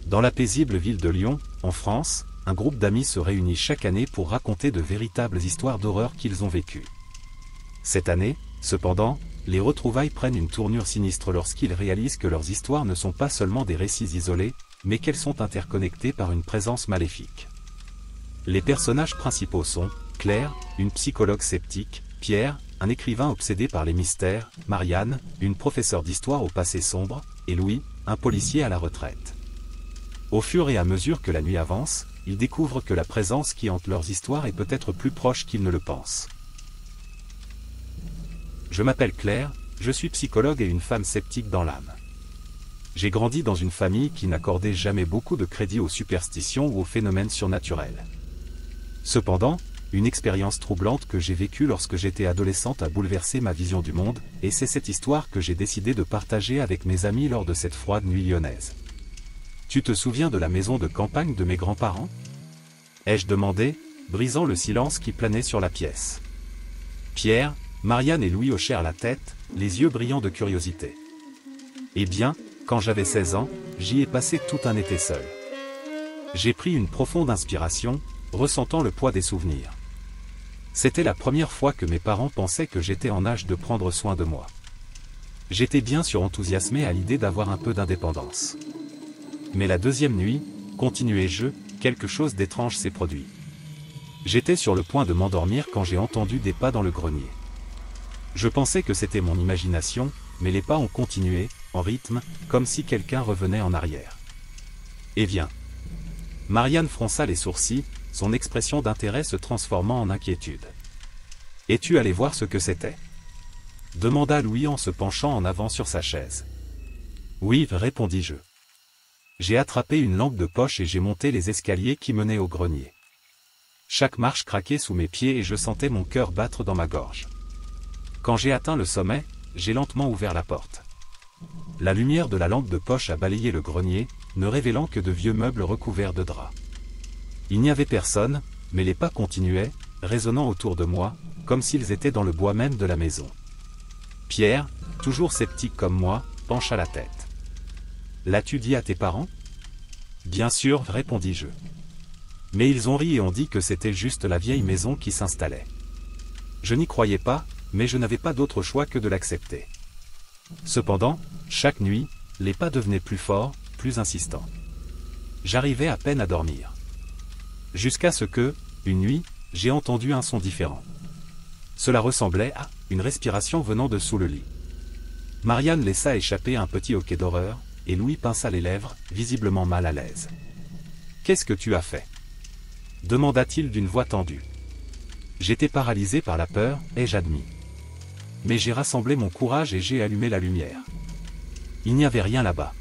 Dans la paisible ville de Lyon, en France, un groupe d'amis se réunit chaque année pour raconter de véritables histoires d'horreur qu'ils ont vécues. Cette année, cependant, les retrouvailles prennent une tournure sinistre lorsqu'ils réalisent que leurs histoires ne sont pas seulement des récits isolés, mais qu'elles sont interconnectées par une présence maléfique. Les personnages principaux sont Claire, une psychologue sceptique, Pierre, un écrivain obsédé par les mystères, Marianne, une professeure d'histoire au passé sombre, et Louis, un policier à la retraite. Au fur et à mesure que la nuit avance, ils découvrent que la présence qui hante leurs histoires est peut-être plus proche qu'ils ne le pensent. Je m'appelle Claire, je suis psychologue et une femme sceptique dans l'âme. J'ai grandi dans une famille qui n'accordait jamais beaucoup de crédit aux superstitions ou aux phénomènes surnaturels. Cependant, une expérience troublante que j'ai vécue lorsque j'étais adolescente a bouleversé ma vision du monde, et c'est cette histoire que j'ai décidé de partager avec mes amis lors de cette froide nuit lyonnaise. Tu te souviens de la maison de campagne de mes grands-parents ? Ai-je demandé, brisant le silence qui planait sur la pièce. Pierre, Marianne et Louis hochèrent la tête, les yeux brillants de curiosité. Eh bien, quand j'avais 16 ans, j'y ai passé tout un été seul. J'ai pris une profonde inspiration, ressentant le poids des souvenirs. C'était la première fois que mes parents pensaient que j'étais en âge de prendre soin de moi. J'étais bien sûr enthousiasmé à l'idée d'avoir un peu d'indépendance. Mais la deuxième nuit, continuai-je, quelque chose d'étrange s'est produit. J'étais sur le point de m'endormir quand j'ai entendu des pas dans le grenier. Je pensais que c'était mon imagination, mais les pas ont continué, en rythme, comme si quelqu'un revenait en arrière. Eh bien. Marianne fronça les sourcils, son expression d'intérêt se transformant en inquiétude. « Es-tu allé voir ce que c'était » demanda Louis en se penchant en avant sur sa chaise. « Oui, répondis-je. J'ai attrapé une lampe de poche et j'ai monté les escaliers qui menaient au grenier. Chaque marche craquait sous mes pieds et je sentais mon cœur battre dans ma gorge. Quand j'ai atteint le sommet, j'ai lentement ouvert la porte. La lumière de la lampe de poche a balayé le grenier, ne révélant que de vieux meubles recouverts de draps. Il n'y avait personne, mais les pas continuaient, résonnant autour de moi, comme s'ils étaient dans le bois même de la maison. Pierre, toujours sceptique comme moi, pencha la tête. « L'as-tu dit à tes parents » ? « Bien sûr, répondis-je. Mais ils ont ri et ont dit que c'était juste la vieille maison qui s'installait. Je n'y croyais pas, mais je n'avais pas d'autre choix que de l'accepter. Cependant, chaque nuit, les pas devenaient plus forts, plus insistants. J'arrivais à peine à dormir. Jusqu'à ce que, une nuit, j'ai entendu un son différent. Cela ressemblait à une respiration venant de sous le lit. Marianne laissa échapper un petit hoquet d'horreur, et Louis pinça les lèvres, visiblement mal à l'aise. « Qu'est-ce que tu as fait » demanda-t-il d'une voix tendue. J'étais paralysé par la peur, ai-je admis. Mais j'ai rassemblé mon courage et j'ai allumé la lumière. Il n'y avait rien là-bas.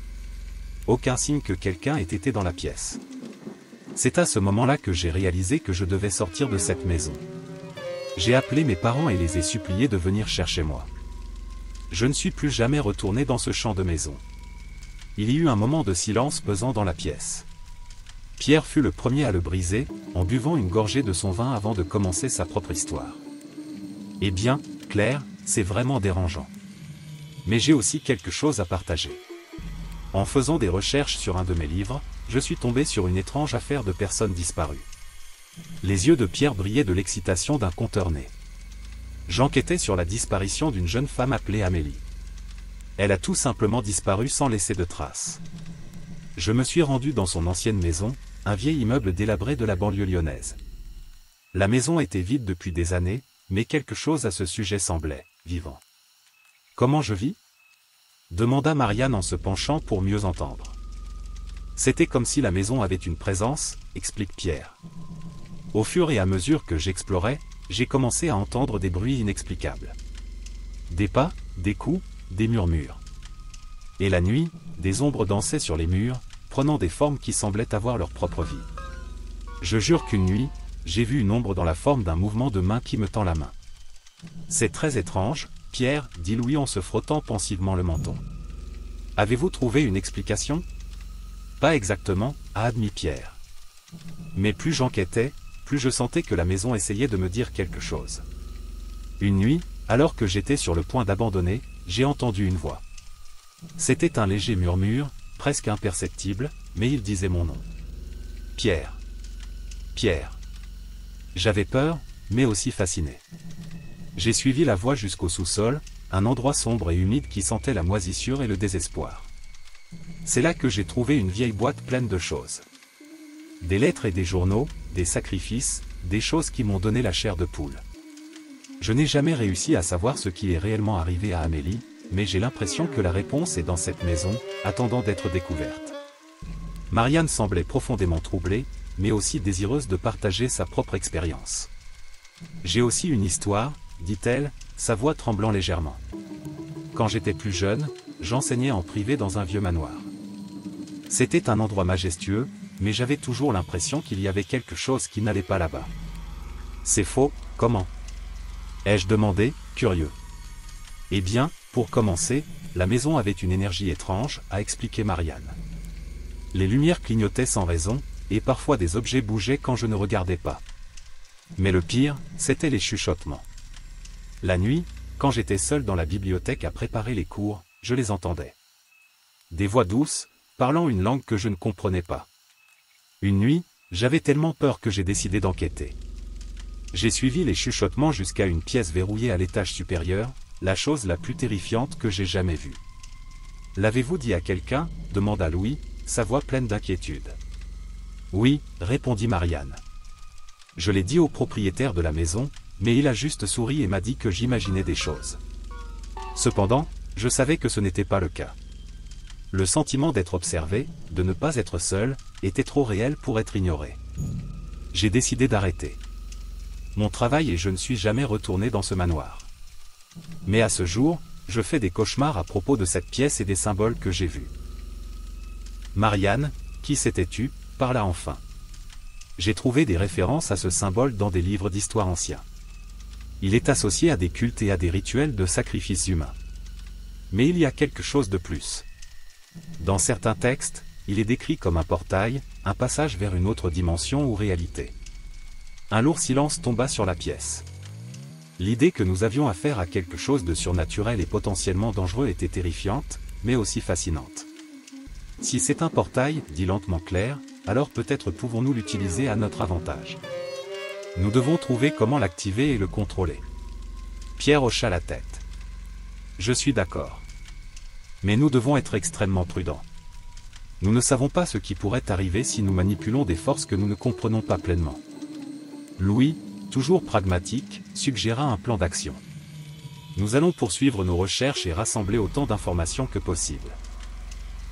Aucun signe que quelqu'un ait été dans la pièce. C'est à ce moment-là que j'ai réalisé que je devais sortir de cette maison. J'ai appelé mes parents et les ai suppliés de venir chercher moi. Je ne suis plus jamais retourné dans ce champ de maison. Il y eut un moment de silence pesant dans la pièce. Pierre fut le premier à le briser, en buvant une gorgée de son vin avant de commencer sa propre histoire. « Eh bien, Claire, c'est vraiment dérangeant. Mais j'ai aussi quelque chose à partager. En faisant des recherches sur un de mes livres, je suis tombé sur une étrange affaire de personnes disparues. » Les yeux de Pierre brillaient de l'excitation d'un conteur né. J'enquêtais sur la disparition d'une jeune femme appelée Amélie. Elle a tout simplement disparu sans laisser de traces. Je me suis rendu dans son ancienne maison, un vieil immeuble délabré de la banlieue lyonnaise. La maison était vide depuis des années, mais quelque chose à ce sujet semblait vivant. « Comment je vis » demanda Marianne en se penchant pour mieux entendre. C'était comme si la maison avait une présence, explique Pierre. Au fur et à mesure que j'explorais, j'ai commencé à entendre des bruits inexplicables. Des pas, des coups, des murmures. Et la nuit, des ombres dansaient sur les murs, prenant des formes qui semblaient avoir leur propre vie. Je jure qu'une nuit, j'ai vu une ombre dans la forme d'un mouvement de main qui me tend la main. C'est très étrange, Pierre, dit Louis en se frottant pensivement le menton. Avez-vous trouvé une explication ? Pas exactement, a admis Pierre. Mais plus j'enquêtais, plus je sentais que la maison essayait de me dire quelque chose. Une nuit, alors que j'étais sur le point d'abandonner, j'ai entendu une voix. C'était un léger murmure, presque imperceptible, mais il disait mon nom. Pierre. Pierre. J'avais peur, mais aussi fasciné. J'ai suivi la voix jusqu'au sous-sol, un endroit sombre et humide qui sentait la moisissure et le désespoir. C'est là que j'ai trouvé une vieille boîte pleine de choses. Des lettres et des journaux, des sacrifices, des choses qui m'ont donné la chair de poule. Je n'ai jamais réussi à savoir ce qui est réellement arrivé à Amélie, mais j'ai l'impression que la réponse est dans cette maison, attendant d'être découverte. Marianne semblait profondément troublée, mais aussi désireuse de partager sa propre expérience. J'ai aussi une histoire, dit-elle, sa voix tremblant légèrement. Quand j'étais plus jeune, j'enseignais en privé dans un vieux manoir. C'était un endroit majestueux, mais j'avais toujours l'impression qu'il y avait quelque chose qui n'allait pas là-bas. C'est faux, comment? Ai-je demandé, curieux. Eh bien, pour commencer, la maison avait une énergie étrange, a expliqué Marianne. Les lumières clignotaient sans raison, et parfois des objets bougeaient quand je ne regardais pas. Mais le pire, c'étaient les chuchotements. La nuit, quand j'étais seul dans la bibliothèque à préparer les cours, je les entendais. Des voix douces, parlant une langue que je ne comprenais pas. Une nuit, j'avais tellement peur que j'ai décidé d'enquêter. J'ai suivi les chuchotements jusqu'à une pièce verrouillée à l'étage supérieur, la chose la plus terrifiante que j'ai jamais vue. « L'avez-vous dit à quelqu'un » demanda Louis, sa voix pleine d'inquiétude. « Oui » répondit Marianne. « Je l'ai dit au propriétaire de la maison, mais il a juste souri et m'a dit que j'imaginais des choses. Cependant, je savais que ce n'était pas le cas. Le sentiment d'être observé, de ne pas être seul, était trop réel pour être ignoré. J'ai décidé d'arrêter mon travail et je ne suis jamais retourné dans ce manoir. Mais à ce jour, je fais des cauchemars à propos de cette pièce et des symboles que j'ai vus. » Marianne, qui s'était-tu, parla enfin. J'ai trouvé des références à ce symbole dans des livres d'histoire anciens. Il est associé à des cultes et à des rituels de sacrifices humains. Mais il y a quelque chose de plus. Dans certains textes, il est décrit comme un portail, un passage vers une autre dimension ou réalité. Un lourd silence tomba sur la pièce. L'idée que nous avions affaire à quelque chose de surnaturel et potentiellement dangereux était terrifiante, mais aussi fascinante. Si c'est un portail, dit lentement Claire, alors peut-être pouvons-nous l'utiliser à notre avantage. Nous devons trouver comment l'activer et le contrôler. Pierre hocha la tête. Je suis d'accord. Mais nous devons être extrêmement prudents. Nous ne savons pas ce qui pourrait arriver si nous manipulons des forces que nous ne comprenons pas pleinement. Louis, toujours pragmatique, suggéra un plan d'action. Nous allons poursuivre nos recherches et rassembler autant d'informations que possible.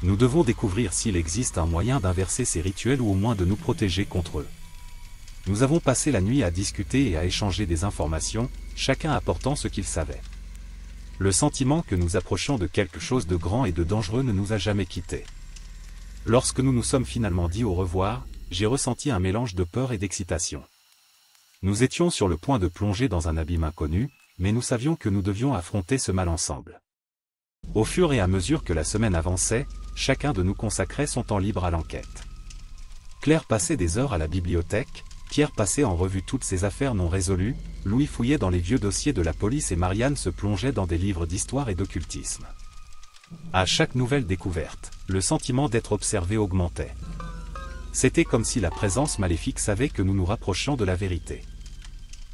Nous devons découvrir s'il existe un moyen d'inverser ces rituels ou au moins de nous protéger contre eux. Nous avons passé la nuit à discuter et à échanger des informations, chacun apportant ce qu'il savait. Le sentiment que nous approchions de quelque chose de grand et de dangereux ne nous a jamais quittés. Lorsque nous nous sommes finalement dit au revoir, j'ai ressenti un mélange de peur et d'excitation. Nous étions sur le point de plonger dans un abîme inconnu, mais nous savions que nous devions affronter ce mal ensemble. Au fur et à mesure que la semaine avançait, chacun de nous consacrait son temps libre à l'enquête. Claire passait des heures à la bibliothèque, Pierre passait en revue toutes ses affaires non résolues, Louis fouillait dans les vieux dossiers de la police et Marianne se plongeait dans des livres d'histoire et d'occultisme. À chaque nouvelle découverte, le sentiment d'être observé augmentait. C'était comme si la présence maléfique savait que nous nous rapprochions de la vérité.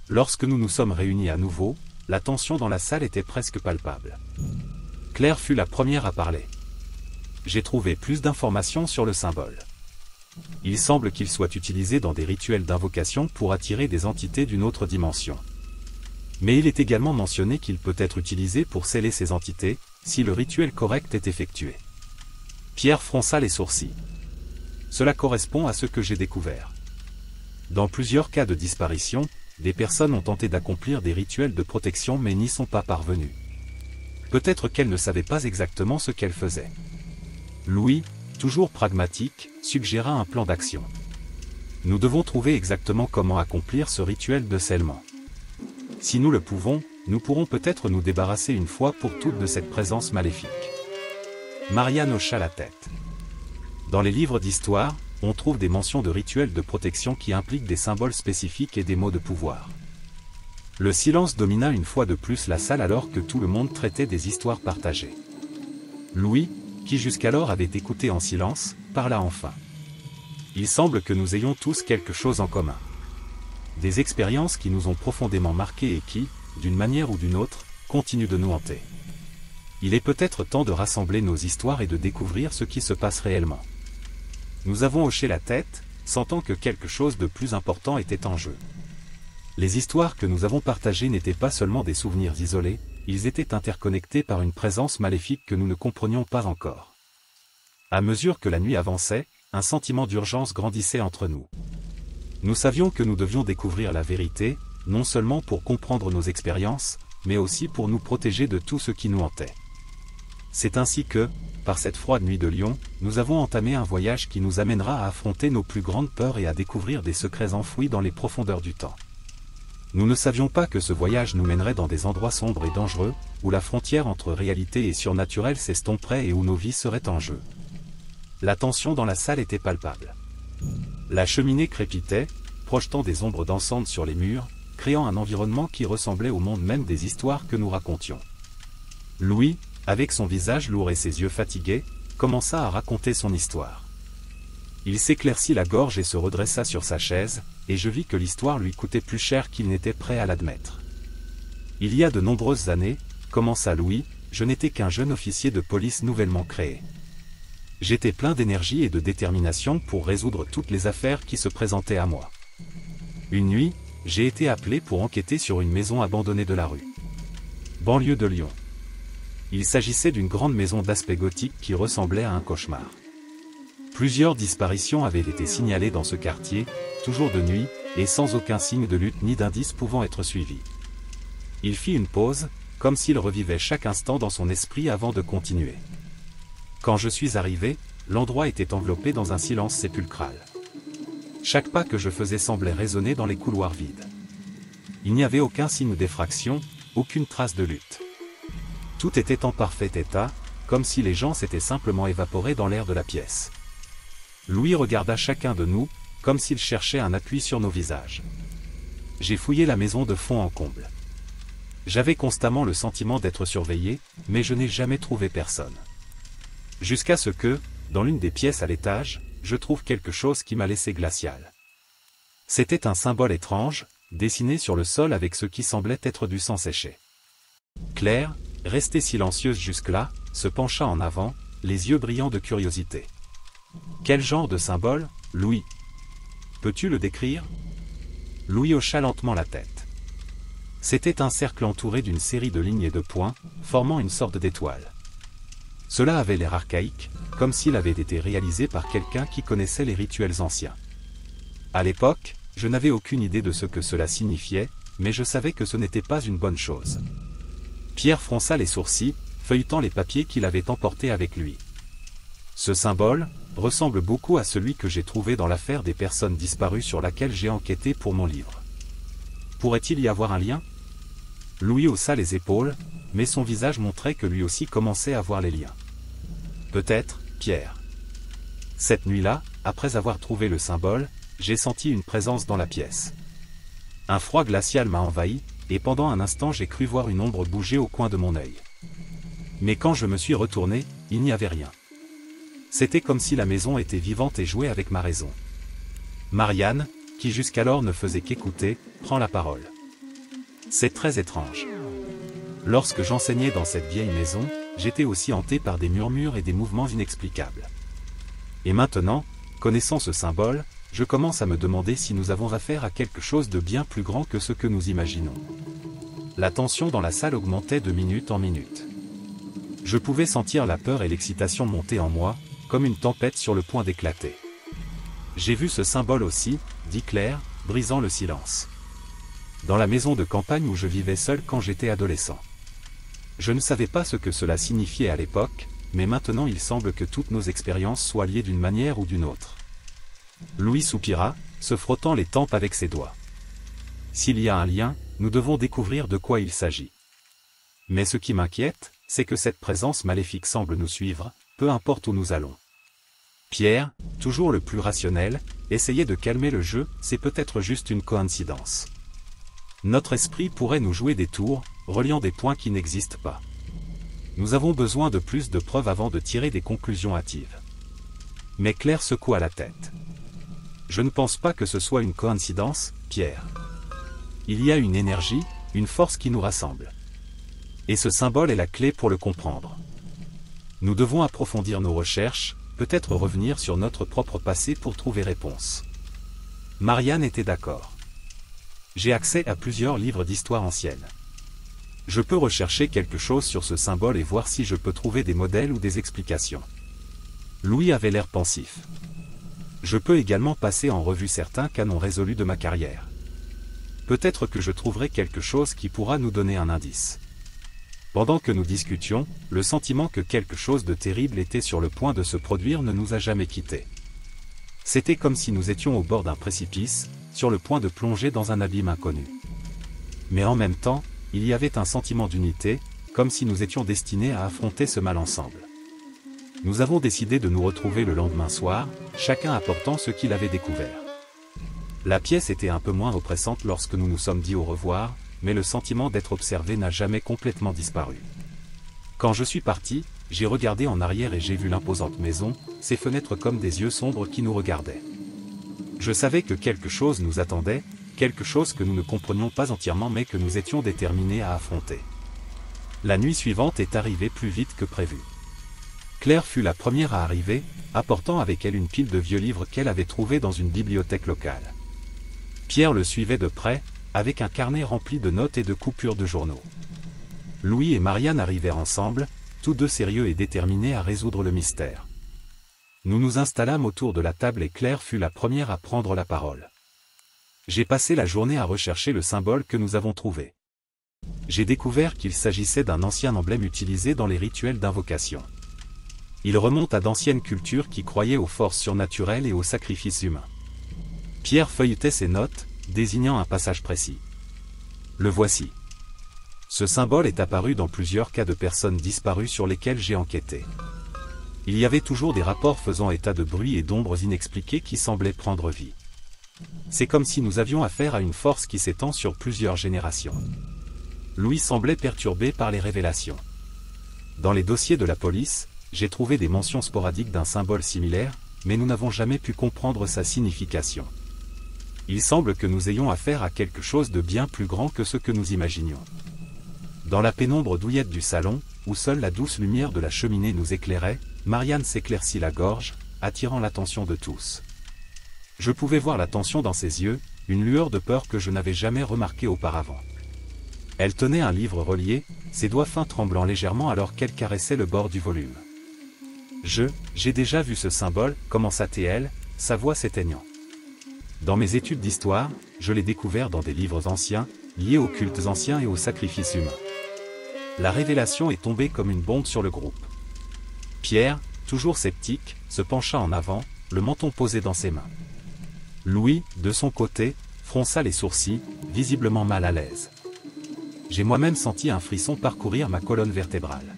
Lorsque nous nous sommes réunis à nouveau, la tension dans la salle était presque palpable. Claire fut la première à parler. J'ai trouvé plus d'informations sur le symbole. Il semble qu'il soit utilisé dans des rituels d'invocation pour attirer des entités d'une autre dimension. Mais il est également mentionné qu'il peut être utilisé pour sceller ces entités, si le rituel correct est effectué. Pierre fronça les sourcils. Cela correspond à ce que j'ai découvert. Dans plusieurs cas de disparition, des personnes ont tenté d'accomplir des rituels de protection mais n'y sont pas parvenues. Peut-être qu'elles ne savaient pas exactement ce qu'elles faisaient. Louis, toujours pragmatique, suggéra un plan d'action. Nous devons trouver exactement comment accomplir ce rituel de scellement. Si nous le pouvons, nous pourrons peut-être nous débarrasser une fois pour toutes de cette présence maléfique. Marianne hocha la tête. Dans les livres d'histoire, on trouve des mentions de rituels de protection qui impliquent des symboles spécifiques et des mots de pouvoir. Le silence domina une fois de plus la salle alors que tout le monde traitait des histoires partagées. Louis, qui jusqu'alors avait écouté en silence, parla enfin. Il semble que nous ayons tous quelque chose en commun. Des expériences qui nous ont profondément marqués et qui, d'une manière ou d'une autre, continuent de nous hanter. Il est peut-être temps de rassembler nos histoires et de découvrir ce qui se passe réellement. Nous avons hoché la tête, sentant que quelque chose de plus important était en jeu. Les histoires que nous avons partagées n'étaient pas seulement des souvenirs isolés, ils étaient interconnectés par une présence maléfique que nous ne comprenions pas encore. À mesure que la nuit avançait, un sentiment d'urgence grandissait entre nous. Nous savions que nous devions découvrir la vérité, non seulement pour comprendre nos expériences, mais aussi pour nous protéger de tout ce qui nous hantait. C'est ainsi que, par cette froide nuit de Lyon, nous avons entamé un voyage qui nous amènera à affronter nos plus grandes peurs et à découvrir des secrets enfouis dans les profondeurs du temps. Nous ne savions pas que ce voyage nous mènerait dans des endroits sombres et dangereux, où la frontière entre réalité et surnaturel s'estomperait et où nos vies seraient en jeu. La tension dans la salle était palpable. La cheminée crépitait, projetant des ombres dansantes sur les murs, créant un environnement qui ressemblait au monde même des histoires que nous racontions. Louis, avec son visage lourd et ses yeux fatigués, commença à raconter son histoire. Il s'éclaircit la gorge et se redressa sur sa chaise, et je vis que l'histoire lui coûtait plus cher qu'il n'était prêt à l'admettre. Il y a de nombreuses années, commença Louis, je n'étais qu'un jeune officier de police nouvellement créé. J'étais plein d'énergie et de détermination pour résoudre toutes les affaires qui se présentaient à moi. Une nuit, j'ai été appelé pour enquêter sur une maison abandonnée de la rue. Banlieue de Lyon. Il s'agissait d'une grande maison d'aspect gothique qui ressemblait à un cauchemar. Plusieurs disparitions avaient été signalées dans ce quartier, toujours de nuit, et sans aucun signe de lutte ni d'indice pouvant être suivi. Il fit une pause, comme s'il revivait chaque instant dans son esprit avant de continuer. Quand je suis arrivé, l'endroit était enveloppé dans un silence sépulcral. Chaque pas que je faisais semblait résonner dans les couloirs vides. Il n'y avait aucun signe d'effraction, aucune trace de lutte. Tout était en parfait état, comme si les gens s'étaient simplement évaporés dans l'air de la pièce. Louis regarda chacun de nous, comme s'il cherchait un appui sur nos visages. J'ai fouillé la maison de fond en comble. J'avais constamment le sentiment d'être surveillé, mais je n'ai jamais trouvé personne. Jusqu'à ce que, dans l'une des pièces à l'étage, je trouve quelque chose qui m'a laissé glacial. C'était un symbole étrange, dessiné sur le sol avec ce qui semblait être du sang séché. Claire, restée silencieuse jusque-là, se pencha en avant, les yeux brillants de curiosité. « Quel genre de symbole, Louis ? Peux-tu le décrire ?» Louis hocha lentement la tête. C'était un cercle entouré d'une série de lignes et de points, formant une sorte d'étoile. Cela avait l'air archaïque, comme s'il avait été réalisé par quelqu'un qui connaissait les rituels anciens. À l'époque, je n'avais aucune idée de ce que cela signifiait, mais je savais que ce n'était pas une bonne chose. Pierre fronça les sourcils, feuilletant les papiers qu'il avait emportés avec lui. Ce symbole ressemble beaucoup à celui que j'ai trouvé dans l'affaire des personnes disparues sur laquelle j'ai enquêté pour mon livre. Pourrait-il y avoir un lien ? Louis haussa les épaules, mais son visage montrait que lui aussi commençait à voir les liens. Peut-être, Pierre. Cette nuit-là, après avoir trouvé le symbole, j'ai senti une présence dans la pièce. Un froid glacial m'a envahi, et pendant un instant j'ai cru voir une ombre bouger au coin de mon œil. Mais quand je me suis retourné, il n'y avait rien. C'était comme si la maison était vivante et jouait avec ma raison. Marianne, qui jusqu'alors ne faisait qu'écouter, prend la parole. C'est très étrange. Lorsque j'enseignais dans cette vieille maison, j'étais aussi hanté par des murmures et des mouvements inexplicables. Et maintenant, connaissant ce symbole, je commence à me demander si nous avons affaire à quelque chose de bien plus grand que ce que nous imaginons. La tension dans la salle augmentait de minute en minute. Je pouvais sentir la peur et l'excitation monter en moi, comme une tempête sur le point d'éclater. J'ai vu ce symbole aussi, dit Claire, brisant le silence. Dans la maison de campagne où je vivais seul quand j'étais adolescent. Je ne savais pas ce que cela signifiait à l'époque, mais maintenant il semble que toutes nos expériences soient liées d'une manière ou d'une autre. Louis soupira, se frottant les tempes avec ses doigts. S'il y a un lien, nous devons découvrir de quoi il s'agit. Mais ce qui m'inquiète, c'est que cette présence maléfique semble nous suivre, peu importe où nous allons. Pierre, toujours le plus rationnel, essayait de calmer le jeu, c'est peut-être juste une coïncidence. Notre esprit pourrait nous jouer des tours, reliant des points qui n'existent pas. Nous avons besoin de plus de preuves avant de tirer des conclusions hâtives. Mais Claire secoua la tête. Je ne pense pas que ce soit une coïncidence, Pierre. Il y a une énergie, une force qui nous rassemble. Et ce symbole est la clé pour le comprendre. Nous devons approfondir nos recherches, peut-être revenir sur notre propre passé pour trouver réponse. Marianne était d'accord. J'ai accès à plusieurs livres d'histoire ancienne. Je peux rechercher quelque chose sur ce symbole et voir si je peux trouver des modèles ou des explications. Louis avait l'air pensif. Je peux également passer en revue certains canons résolus de ma carrière. Peut-être que je trouverai quelque chose qui pourra nous donner un indice. Pendant que nous discutions, le sentiment que quelque chose de terrible était sur le point de se produire ne nous a jamais quittés. C'était comme si nous étions au bord d'un précipice, sur le point de plonger dans un abîme inconnu. Mais en même temps, il y avait un sentiment d'unité, comme si nous étions destinés à affronter ce mal ensemble. Nous avons décidé de nous retrouver le lendemain soir, chacun apportant ce qu'il avait découvert. La pièce était un peu moins oppressante lorsque nous nous sommes dit au revoir, mais le sentiment d'être observé n'a jamais complètement disparu. Quand je suis parti, j'ai regardé en arrière et j'ai vu l'imposante maison, ses fenêtres comme des yeux sombres qui nous regardaient. Je savais que quelque chose nous attendait, quelque chose que nous ne comprenions pas entièrement mais que nous étions déterminés à affronter. La nuit suivante est arrivée plus vite que prévu. Claire fut la première à arriver, apportant avec elle une pile de vieux livres qu'elle avait trouvés dans une bibliothèque locale. Pierre le suivait de près, avec un carnet rempli de notes et de coupures de journaux. Louis et Marianne arrivèrent ensemble, tous deux sérieux et déterminés à résoudre le mystère. Nous nous installâmes autour de la table et Claire fut la première à prendre la parole. J'ai passé la journée à rechercher le symbole que nous avons trouvé. J'ai découvert qu'il s'agissait d'un ancien emblème utilisé dans les rituels d'invocation. Il remonte à d'anciennes cultures qui croyaient aux forces surnaturelles et aux sacrifices humains. Pierre feuilletait ses notes, désignant un passage précis. Le voici. Ce symbole est apparu dans plusieurs cas de personnes disparues sur lesquels j'ai enquêté. Il y avait toujours des rapports faisant état de bruit et d'ombres inexpliquées qui semblaient prendre vie. C'est comme si nous avions affaire à une force qui s'étend sur plusieurs générations. Louis semblait perturbé par les révélations. Dans les dossiers de la police, j'ai trouvé des mentions sporadiques d'un symbole similaire, mais nous n'avons jamais pu comprendre sa signification. Il semble que nous ayons affaire à quelque chose de bien plus grand que ce que nous imaginions. Dans la pénombre douillette du salon, où seule la douce lumière de la cheminée nous éclairait, Marianne s'éclaircit la gorge, attirant l'attention de tous. Je pouvais voir la tension dans ses yeux, une lueur de peur que je n'avais jamais remarquée auparavant. Elle tenait un livre relié, ses doigts fins tremblant légèrement alors qu'elle caressait le bord du volume. J'ai déjà vu ce symbole, commença-t-elle, sa voix s'éteignant. Dans mes études d'histoire, je l'ai découvert dans des livres anciens, liés aux cultes anciens et aux sacrifices humains. La révélation est tombée comme une bombe sur le groupe. Pierre, toujours sceptique, se pencha en avant, le menton posé dans ses mains. Louis, de son côté, fronça les sourcils, visiblement mal à l'aise. J'ai moi-même senti un frisson parcourir ma colonne vertébrale.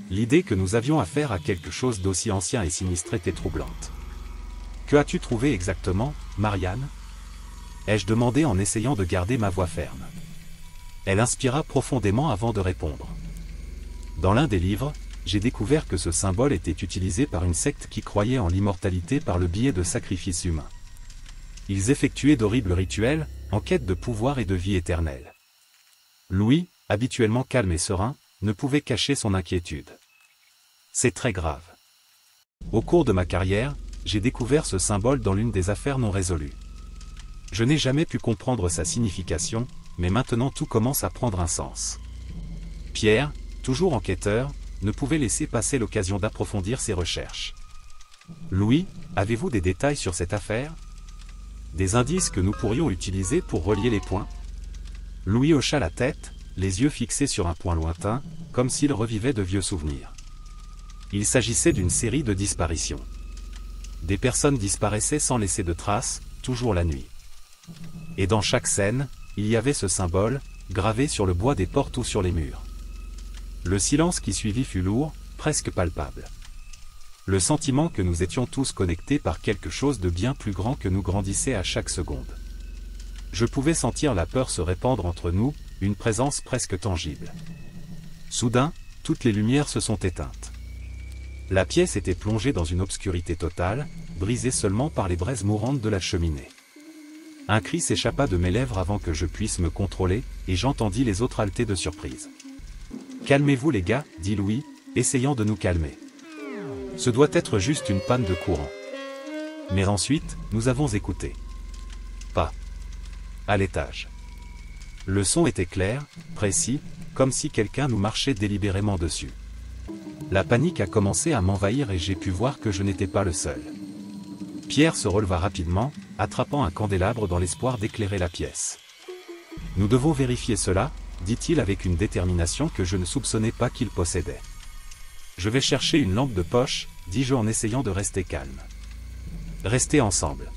L'idée que nous avions affaire à quelque chose d'aussi ancien et sinistre était troublante. « Que as-tu trouvé exactement, Marianne » ai-je demandé en essayant de garder ma voix ferme. Elle inspira profondément avant de répondre. Dans l'un des livres, j'ai découvert que ce symbole était utilisé par une secte qui croyait en l'immortalité par le biais de sacrifices humains. Ils effectuaient d'horribles rituels, en quête de pouvoir et de vie éternelle. Louis, habituellement calme et serein, ne pouvait cacher son inquiétude. C'est très grave. Au cours de ma carrière, j'ai découvert ce symbole dans l'une des affaires non résolues. Je n'ai jamais pu comprendre sa signification, mais maintenant tout commence à prendre un sens. Pierre, toujours enquêteur, ne pouvait laisser passer l'occasion d'approfondir ses recherches. Louis, avez-vous des détails sur cette affaire ? Des indices que nous pourrions utiliser pour relier les points ? Louis hocha la tête, les yeux fixés sur un point lointain, comme s'il revivait de vieux souvenirs. Il s'agissait d'une série de disparitions. Des personnes disparaissaient sans laisser de traces, toujours la nuit. Et dans chaque scène, il y avait ce symbole, gravé sur le bois des portes ou sur les murs. Le silence qui suivit fut lourd, presque palpable. Le sentiment que nous étions tous connectés par quelque chose de bien plus grand que nous grandissait à chaque seconde. Je pouvais sentir la peur se répandre entre nous, une présence presque tangible. Soudain, toutes les lumières se sont éteintes. La pièce était plongée dans une obscurité totale, brisée seulement par les braises mourantes de la cheminée. Un cri s'échappa de mes lèvres avant que je puisse me contrôler, et j'entendis les autres halter de surprise. « Calmez-vous les gars, dit Louis, essayant de nous calmer. Ce doit être juste une panne de courant. » Mais ensuite, nous avons écouté. Pas. À l'étage. Le son était clair, précis, comme si quelqu'un nous marchait délibérément dessus. La panique a commencé à m'envahir et j'ai pu voir que je n'étais pas le seul. Pierre se releva rapidement, attrapant un candélabre dans l'espoir d'éclairer la pièce. « Nous devons vérifier cela, » dit-il avec une détermination que je ne soupçonnais pas qu'il possédait. « Je vais chercher une lampe de poche, » dis-je en essayant de rester calme. Restez ensemble.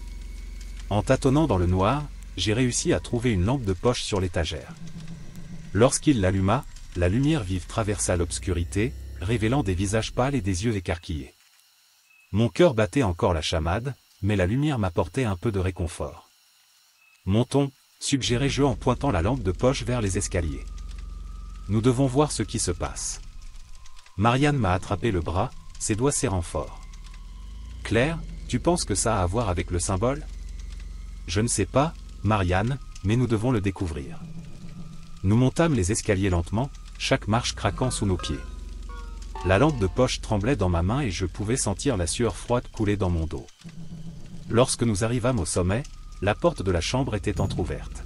En tâtonnant dans le noir, j'ai réussi à trouver une lampe de poche sur l'étagère. Lorsqu'il l'alluma, la lumière vive traversa l'obscurité, révélant des visages pâles et des yeux écarquillés. Mon cœur battait encore la chamade, mais la lumière m'apportait un peu de réconfort. « Montons », suggérai-je en pointant la lampe de poche vers les escaliers. « Nous devons voir ce qui se passe. » Marianne m'a attrapé le bras, ses doigts serrant fort. « Claire, tu penses que ça a à voir avec le symbole ? » Je ne sais pas, Marianne, mais nous devons le découvrir. Nous montâmes les escaliers lentement, chaque marche craquant sous nos pieds. La lampe de poche tremblait dans ma main et je pouvais sentir la sueur froide couler dans mon dos. Lorsque nous arrivâmes au sommet, la porte de la chambre était entr'ouverte.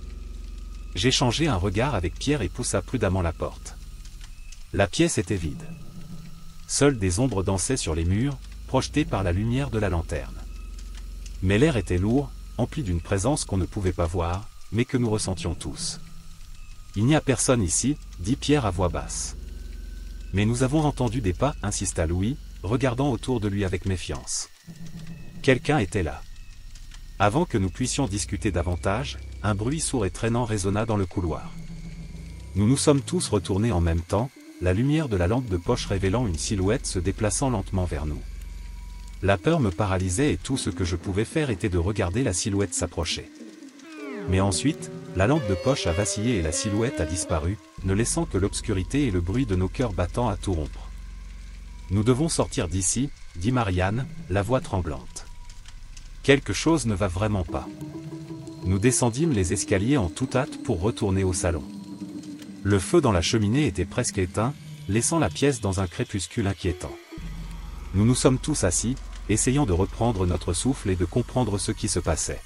J'échangeai un regard avec Pierre et poussa prudemment la porte. La pièce était vide. Seules des ombres dansaient sur les murs, projetées par la lumière de la lanterne. Mais l'air était lourd, empli d'une présence qu'on ne pouvait pas voir, mais que nous ressentions tous. « Il n'y a personne ici, » dit Pierre à voix basse. « Mais nous avons entendu des pas, » insista Louis, regardant autour de lui avec méfiance. Quelqu'un était là. Avant que nous puissions discuter davantage, un bruit sourd et traînant résonna dans le couloir. Nous nous sommes tous retournés en même temps, la lumière de la lampe de poche révélant une silhouette se déplaçant lentement vers nous. La peur me paralysait et tout ce que je pouvais faire était de regarder la silhouette s'approcher. Mais ensuite, la lampe de poche a vacillé et la silhouette a disparu, ne laissant que l'obscurité et le bruit de nos cœurs battant à tout rompre. « Nous devons sortir d'ici, » dit Marianne, la voix tremblante. Quelque chose ne va vraiment pas. Nous descendîmes les escaliers en toute hâte pour retourner au salon. Le feu dans la cheminée était presque éteint, laissant la pièce dans un crépuscule inquiétant. Nous nous sommes tous assis, essayant de reprendre notre souffle et de comprendre ce qui se passait.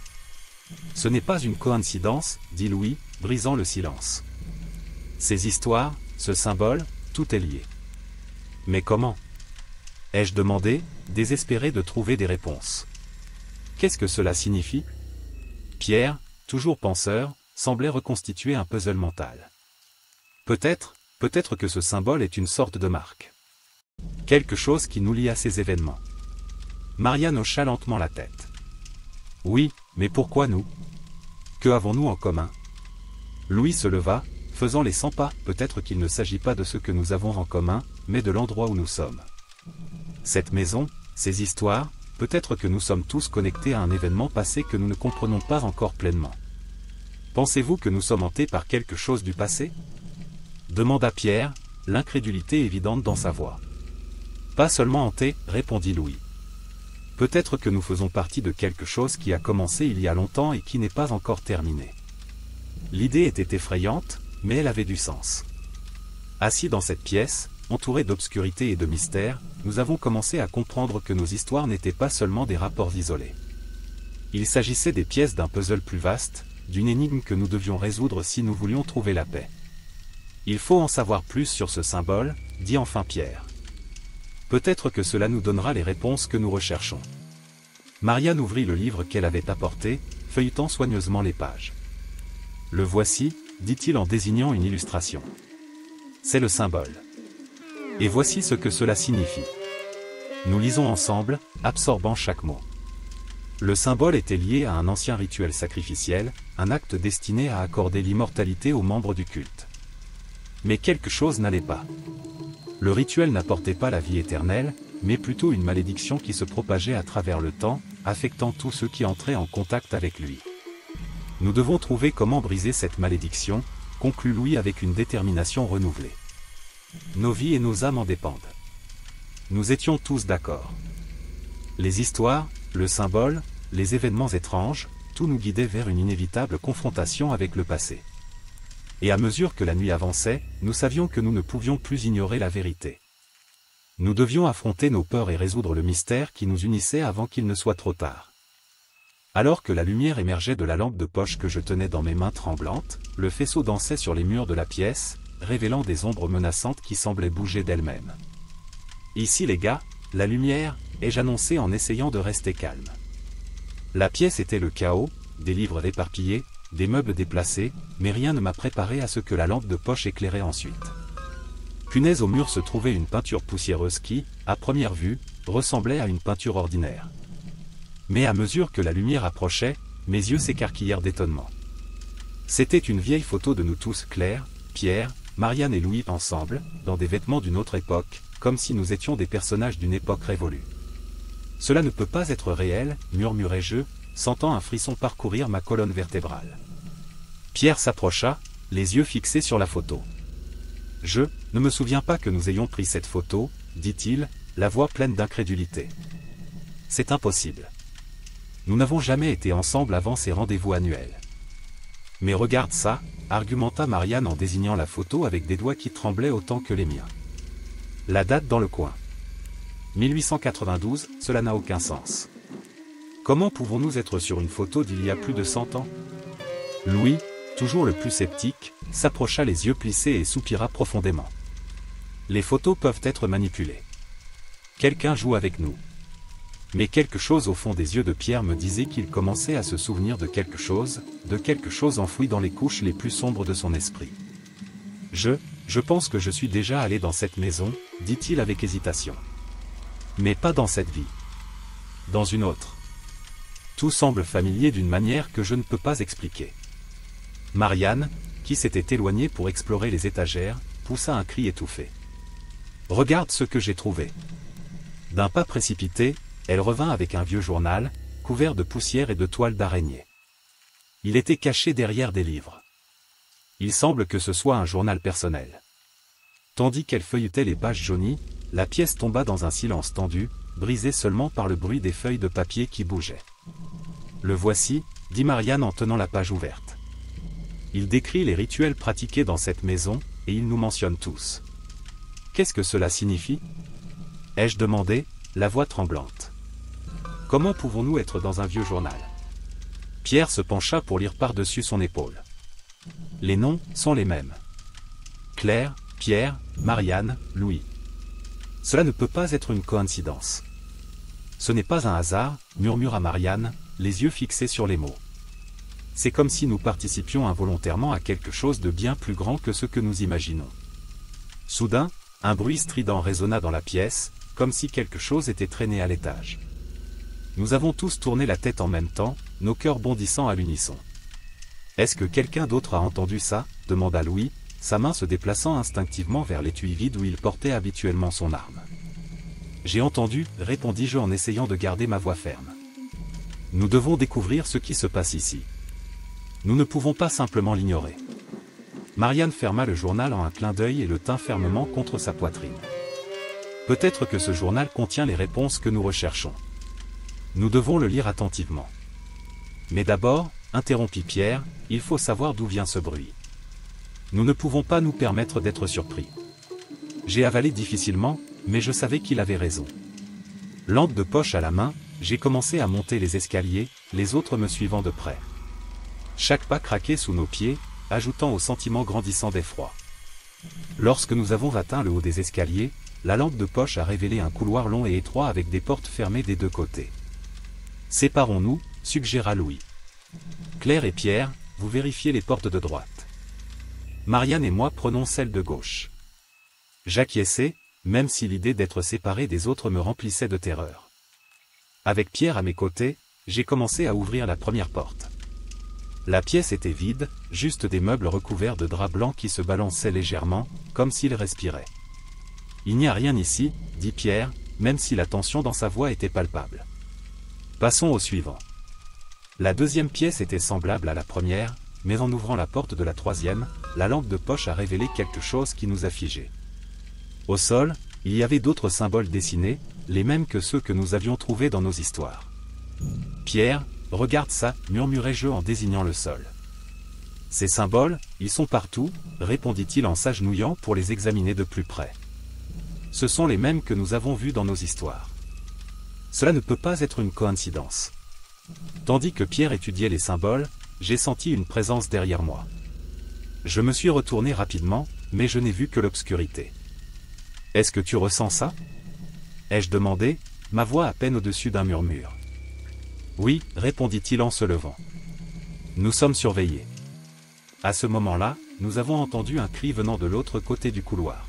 « Ce n'est pas une coïncidence, » dit Louis, brisant le silence. « Ces histoires, ce symbole, tout est lié. » « Mais comment ? » ai-je demandé, désespéré de trouver des réponses. « Qu'est-ce que cela signifie ?» Pierre, toujours penseur, semblait reconstituer un puzzle mental. « Peut-être que ce symbole est une sorte de marque. Quelque chose qui nous lie à ces événements. » Marianne hocha lentement la tête. « Oui, mais pourquoi nous ? Que avons-nous en commun ?» Louis se leva, faisant les 100 pas. Peut-être qu'il ne s'agit pas de ce que nous avons en commun, mais de l'endroit où nous sommes. Cette maison, ces histoires, peut-être que nous sommes tous connectés à un événement passé que nous ne comprenons pas encore pleinement. Pensez-vous que nous sommes hantés par quelque chose du passé ? Demanda Pierre, l'incrédulité évidente dans sa voix. Pas seulement hantés, répondit Louis. Peut-être que nous faisons partie de quelque chose qui a commencé il y a longtemps et qui n'est pas encore terminé. L'idée était effrayante, mais elle avait du sens. Assis dans cette pièce, entourés d'obscurité et de mystère, nous avons commencé à comprendre que nos histoires n'étaient pas seulement des rapports isolés. Il s'agissait des pièces d'un puzzle plus vaste, d'une énigme que nous devions résoudre si nous voulions trouver la paix. Il faut en savoir plus sur ce symbole, dit enfin Pierre. Peut-être que cela nous donnera les réponses que nous recherchons. Marianne ouvrit le livre qu'elle avait apporté, feuilletant soigneusement les pages. Le voici, dit-il en désignant une illustration. C'est le symbole. Et voici ce que cela signifie. Nous lisons ensemble, absorbant chaque mot. Le symbole était lié à un ancien rituel sacrificiel, un acte destiné à accorder l'immortalité aux membres du culte. Mais quelque chose n'allait pas. Le rituel n'apportait pas la vie éternelle, mais plutôt une malédiction qui se propageait à travers le temps, affectant tous ceux qui entraient en contact avec lui. Nous devons trouver comment briser cette malédiction, conclut Louis avec une détermination renouvelée. Nos vies et nos âmes en dépendent. Nous étions tous d'accord. Les histoires, le symbole, les événements étranges, tout nous guidait vers une inévitable confrontation avec le passé. Et à mesure que la nuit avançait, nous savions que nous ne pouvions plus ignorer la vérité. Nous devions affronter nos peurs et résoudre le mystère qui nous unissait avant qu'il ne soit trop tard. Alors que la lumière émergeait de la lampe de poche que je tenais dans mes mains tremblantes, le faisceau dansait sur les murs de la pièce, révélant des ombres menaçantes qui semblaient bouger d'elles-mêmes. « Ici les gars, la lumière !» ai-je annoncé en essayant de rester calme. La pièce était le chaos, des livres éparpillés, des meubles déplacés, mais rien ne m'a préparé à ce que la lampe de poche éclairait ensuite. Punaise, au mur se trouvait une peinture poussiéreuse qui, à première vue, ressemblait à une peinture ordinaire. Mais à mesure que la lumière approchait, mes yeux s'écarquillèrent d'étonnement. C'était une vieille photo de nous tous, Claire, Pierre, Marianne et Louis ensemble, dans des vêtements d'une autre époque, comme si nous étions des personnages d'une époque révolue. « Cela ne peut pas être réel, murmurai-je, sentant un frisson parcourir ma colonne vertébrale. Pierre s'approcha, les yeux fixés sur la photo. « Je ne me souviens pas que nous ayons pris cette photo, dit-il, la voix pleine d'incrédulité. C'est impossible. Nous n'avons jamais été ensemble avant ces rendez-vous annuels. Mais regarde ça, argumenta Marianne en désignant la photo avec des doigts qui tremblaient autant que les miens. La date dans le coin. 1892, cela n'a aucun sens. Comment pouvons-nous être sur une photo d'il y a plus de 100 ans? Louis, toujours le plus sceptique, s'approcha les yeux plissés et soupira profondément. Les photos peuvent être manipulées. Quelqu'un joue avec nous. Mais quelque chose au fond des yeux de Pierre me disait qu'il commençait à se souvenir de quelque chose enfoui dans les couches les plus sombres de son esprit. Je pense que je suis déjà allé dans cette maison, dit-il avec hésitation. Mais pas dans cette vie. Dans une autre. Tout semble familier d'une manière que je ne peux pas expliquer. Marianne, qui s'était éloignée pour explorer les étagères, poussa un cri étouffé. « Regarde ce que j'ai trouvé !» D'un pas précipité, elle revint avec un vieux journal, couvert de poussière et de toiles d'araignée. Il était caché derrière des livres. Il semble que ce soit un journal personnel. Tandis qu'elle feuilletait les pages jaunies, la pièce tomba dans un silence tendu, brisé seulement par le bruit des feuilles de papier qui bougeaient. « Le voici, dit Marianne en tenant la page ouverte. Il décrit les rituels pratiqués dans cette maison, et il nous mentionne tous. Qu'est-ce que cela signifie? Ai-je demandé, la voix tremblante. Comment pouvons-nous être dans un vieux journal? Pierre se pencha pour lire par-dessus son épaule. Les noms sont les mêmes. Claire, Pierre, Marianne, Louis. Cela ne peut pas être une coïncidence. Ce n'est pas un hasard, murmura Marianne, les yeux fixés sur les mots. C'est comme si nous participions involontairement à quelque chose de bien plus grand que ce que nous imaginons. Soudain, un bruit strident résonna dans la pièce, comme si quelque chose était traîné à l'étage. Nous avons tous tourné la tête en même temps, nos cœurs bondissant à l'unisson. « Est-ce que quelqu'un d'autre a entendu ça ?» demanda Louis, sa main se déplaçant instinctivement vers l'étui vide où il portait habituellement son arme. « J'ai entendu, répondis-je en essayant de garder ma voix ferme. Nous devons découvrir ce qui se passe ici. Nous ne pouvons pas simplement l'ignorer. » Marianne ferma le journal en un clin d'œil et le tint fermement contre sa poitrine. « Peut-être que ce journal contient les réponses que nous recherchons. Nous devons le lire attentivement. » Mais d'abord, interrompit Pierre, il faut savoir d'où vient ce bruit. Nous ne pouvons pas nous permettre d'être surpris. J'ai avalé difficilement, mais je savais qu'il avait raison. Lampe de poche à la main, j'ai commencé à monter les escaliers, les autres me suivant de près. Chaque pas craquait sous nos pieds, ajoutant au sentiment grandissant d'effroi. Lorsque nous avons atteint le haut des escaliers, la lampe de poche a révélé un couloir long et étroit avec des portes fermées des deux côtés. « Séparons-nous » suggéra Louis. « Claire et Pierre, vous vérifiez les portes de droite. Marianne et moi prenons celle de gauche. » J'acquiesçai, même si l'idée d'être séparé des autres me remplissait de terreur. Avec Pierre à mes côtés, j'ai commencé à ouvrir la première porte. La pièce était vide, juste des meubles recouverts de draps blancs qui se balançaient légèrement, comme s'ils respiraient. « Il n'y a rien ici, dit Pierre, même si la tension dans sa voix était palpable. Passons au suivant. » La deuxième pièce était semblable à la première, mais en ouvrant la porte de la troisième, la lampe de poche a révélé quelque chose qui nous a figés. Au sol, il y avait d'autres symboles dessinés, les mêmes que ceux que nous avions trouvés dans nos histoires. « Pierre, regarde ça » murmurai-je en désignant le sol. « Ces symboles, ils sont partout » répondit-il en s'agenouillant pour les examiner de plus près. « Ce sont les mêmes que nous avons vus dans nos histoires. Cela ne peut pas être une coïncidence. » Tandis que Pierre étudiait les symboles, j'ai senti une présence derrière moi. Je me suis retourné rapidement, mais je n'ai vu que l'obscurité. « Est-ce que tu ressens ça » ai-je demandé, ma voix à peine au-dessus d'un murmure. « Oui » répondit-il en se levant. « Nous sommes surveillés. » À ce moment-là, nous avons entendu un cri venant de l'autre côté du couloir.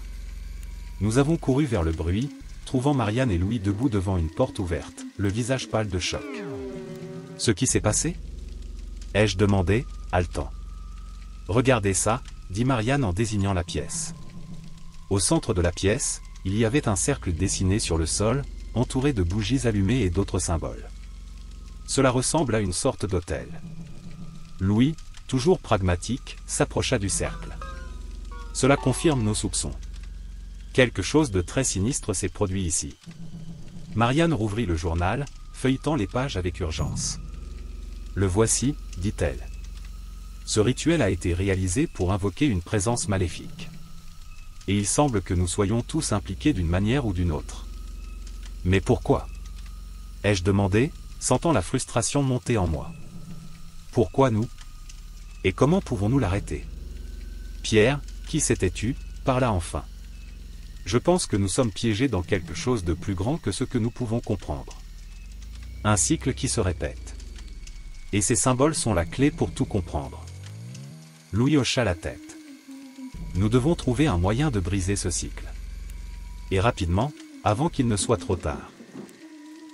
Nous avons couru vers le bruit, trouvant Marianne et Louis debout devant une porte ouverte, le visage pâle de choc. « Ce qui s'est passé » ai-je demandé, haletant. « Regardez ça » dit Marianne en désignant la pièce. Au centre de la pièce, il y avait un cercle dessiné sur le sol, entouré de bougies allumées et d'autres symboles. Cela ressemble à une sorte d'autel. Louis, toujours pragmatique, s'approcha du cercle. Cela confirme nos soupçons. Quelque chose de très sinistre s'est produit ici. Marianne rouvrit le journal, feuilletant les pages avec urgence. « Le voici » dit-elle. « Ce rituel a été réalisé pour invoquer une présence maléfique. Et il semble que nous soyons tous impliqués d'une manière ou d'une autre. »« Mais pourquoi » ai-je demandé, sentant la frustration monter en moi. « Pourquoi nous ? Et comment pouvons-nous l'arrêter ?» Pierre, qui s'étais-tu, parla enfin. « Je pense que nous sommes piégés dans quelque chose de plus grand que ce que nous pouvons comprendre. Un cycle qui se répète. Et ces symboles sont la clé pour tout comprendre. » Louis hocha la tête. Nous devons trouver un moyen de briser ce cycle. Et rapidement, avant qu'il ne soit trop tard.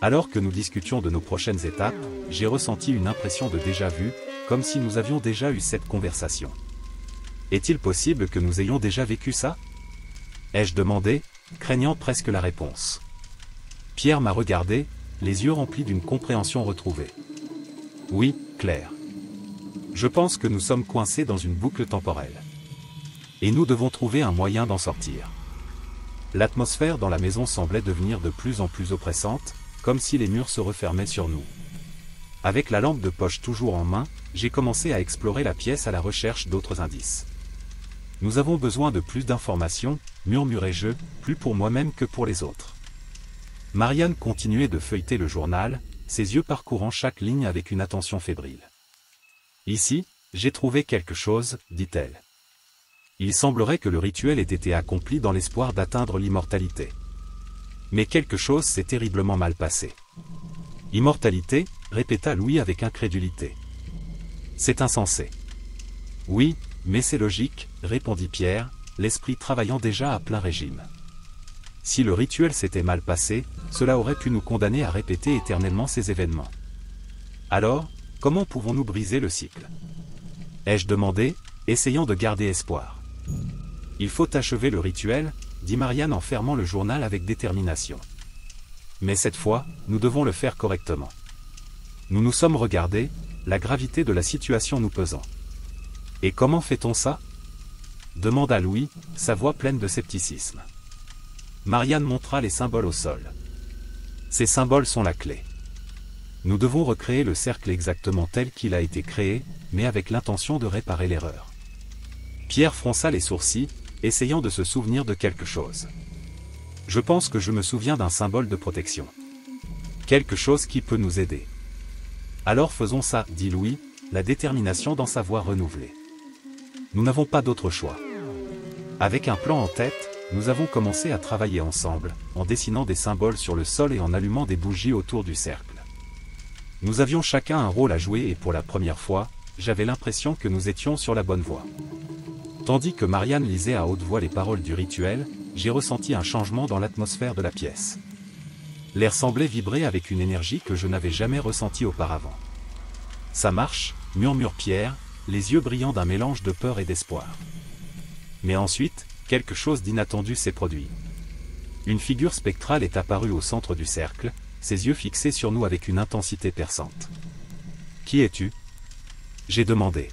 Alors que nous discutions de nos prochaines étapes, j'ai ressenti une impression de déjà-vu, comme si nous avions déjà eu cette conversation. Est-il possible que nous ayons déjà vécu ça ? ai-je demandé, craignant presque la réponse. Pierre m'a regardé, les yeux remplis d'une compréhension retrouvée. Oui, Claire. Je pense que nous sommes coincés dans une boucle temporelle. Et nous devons trouver un moyen d'en sortir. L'atmosphère dans la maison semblait devenir de plus en plus oppressante, comme si les murs se refermaient sur nous. Avec la lampe de poche toujours en main, j'ai commencé à explorer la pièce à la recherche d'autres indices. Nous avons besoin de plus d'informations, murmurai-je, plus pour moi-même que pour les autres. Marianne continuait de feuilleter le journal, ses yeux parcourant chaque ligne avec une attention fébrile. « Ici, j'ai trouvé quelque chose, dit-elle. Il semblerait que le rituel ait été accompli dans l'espoir d'atteindre l'immortalité. Mais quelque chose s'est terriblement mal passé. »« Immortalité » répéta Louis avec incrédulité. « C'est insensé. »« Oui, mais c'est logique, » répondit Pierre, l'esprit travaillant déjà à plein régime. « Si le rituel s'était mal passé, cela aurait pu nous condamner à répéter éternellement ces événements. Alors, comment pouvons-nous briser le cycle » ai-je demandé, essayant de garder espoir. « Il faut achever le rituel, » dit Marianne en fermant le journal avec détermination. « Mais cette fois, nous devons le faire correctement. » Nous nous sommes regardés, la gravité de la situation nous pesant. « Et comment fait-on ça » demanda Louis, sa voix pleine de scepticisme. Marianne montra les symboles au sol. « Ces symboles sont la clé. Nous devons recréer le cercle exactement tel qu'il a été créé, mais avec l'intention de réparer l'erreur. » Pierre fronça les sourcils, essayant de se souvenir de quelque chose. « Je pense que je me souviens d'un symbole de protection. Quelque chose qui peut nous aider. »« Alors faisons ça, » dit Louis, la détermination dans sa voix renouvelée. « Nous n'avons pas d'autre choix. » Avec un plan en tête, nous avons commencé à travailler ensemble, en dessinant des symboles sur le sol et en allumant des bougies autour du cercle. Nous avions chacun un rôle à jouer et pour la première fois, j'avais l'impression que nous étions sur la bonne voie. Tandis que Marianne lisait à haute voix les paroles du rituel, j'ai ressenti un changement dans l'atmosphère de la pièce. L'air semblait vibrer avec une énergie que je n'avais jamais ressentie auparavant. « Ça marche » murmure Pierre, les yeux brillants d'un mélange de peur et d'espoir. Mais ensuite, quelque chose d'inattendu s'est produit. Une figure spectrale est apparue au centre du cercle, ses yeux fixés sur nous avec une intensité perçante. « Qui es-tu » j'ai demandé.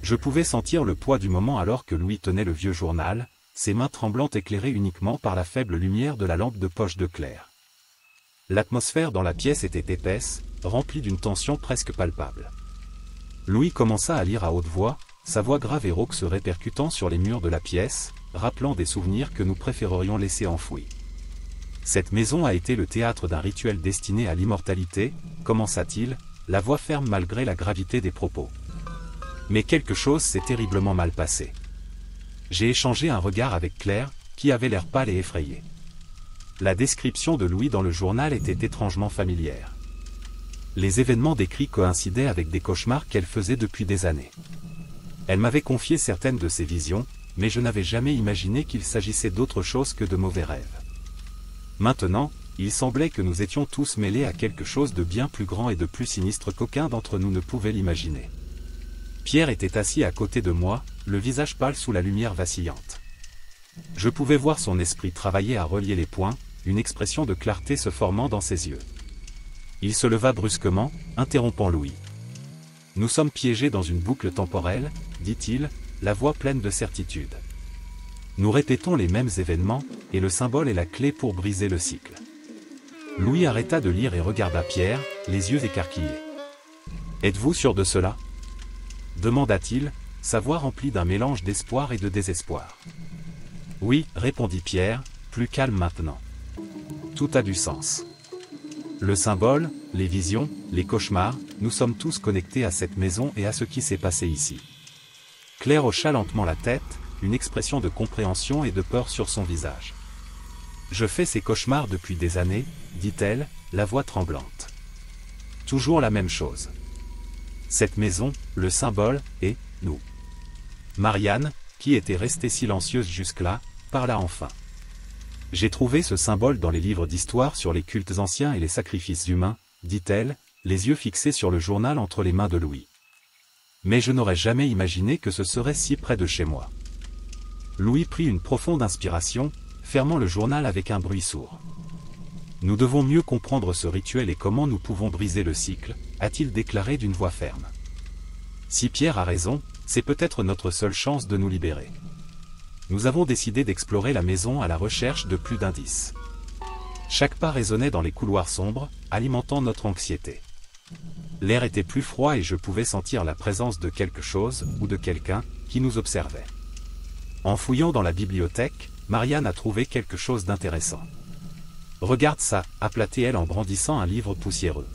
Je pouvais sentir le poids du moment alors que Louis tenait le vieux journal, ses mains tremblantes éclairées uniquement par la faible lumière de la lampe de poche de Claire. L'atmosphère dans la pièce était épaisse, remplie d'une tension presque palpable. Louis commença à lire à haute voix, sa voix grave et rauque se répercutant sur les murs de la pièce, rappelant des souvenirs que nous préférerions laisser enfouis. Cette maison a été le théâtre d'un rituel destiné à l'immortalité, commença-t-il, la voix ferme malgré la gravité des propos. Mais quelque chose s'est terriblement mal passé. J'ai échangé un regard avec Claire, qui avait l'air pâle et effrayée. La description de Louis dans le journal était étrangement familière. Les événements décrits coïncidaient avec des cauchemars qu'elle faisait depuis des années. Elle m'avait confié certaines de ses visions, mais je n'avais jamais imaginé qu'il s'agissait d'autre chose que de mauvais rêves. Maintenant, il semblait que nous étions tous mêlés à quelque chose de bien plus grand et de plus sinistre qu'aucun d'entre nous ne pouvait l'imaginer. Pierre était assis à côté de moi, le visage pâle sous la lumière vacillante. Je pouvais voir son esprit travailler à relier les points, une expression de clarté se formant dans ses yeux. Il se leva brusquement, interrompant Louis. « Nous sommes piégés dans une boucle temporelle, dit-il, la voix pleine de certitude. Nous répétons les mêmes événements, et le symbole est la clé pour briser le cycle. » Louis arrêta de lire et regarda Pierre, les yeux écarquillés. « Êtes-vous sûr de cela ?» demanda-t-il, sa voix remplie d'un mélange d'espoir et de désespoir. « Oui, répondit Pierre, plus calme maintenant. Tout a du sens. Le symbole, les visions, les cauchemars, nous sommes tous connectés à cette maison et à ce qui s'est passé ici. » Claire hocha lentement la tête, une expression de compréhension et de peur sur son visage. « Je fais ces cauchemars depuis des années, dit-elle, la voix tremblante. Toujours la même chose. Cette maison, le symbole, et nous. » Marianne, qui était restée silencieuse jusque-là, parla enfin. « J'ai trouvé ce symbole dans les livres d'histoire sur les cultes anciens et les sacrifices humains, dit-elle, les yeux fixés sur le journal entre les mains de Louis. Mais je n'aurais jamais imaginé que ce serait si près de chez moi. » Louis prit une profonde inspiration, fermant le journal avec un bruit sourd. « Nous devons mieux comprendre ce rituel et comment nous pouvons briser le cycle, a-t-il déclaré d'une voix ferme. Si Pierre a raison, c'est peut-être notre seule chance de nous libérer. Nous avons décidé d'explorer la maison à la recherche de plus d'indices. Chaque pas résonnait dans les couloirs sombres, alimentant notre anxiété. L'air était plus froid et je pouvais sentir la présence de quelque chose, ou de quelqu'un, qui nous observait. En fouillant dans la bibliothèque, Marianne a trouvé quelque chose d'intéressant. « Regarde ça » appela-t-elle en brandissant un livre poussiéreux.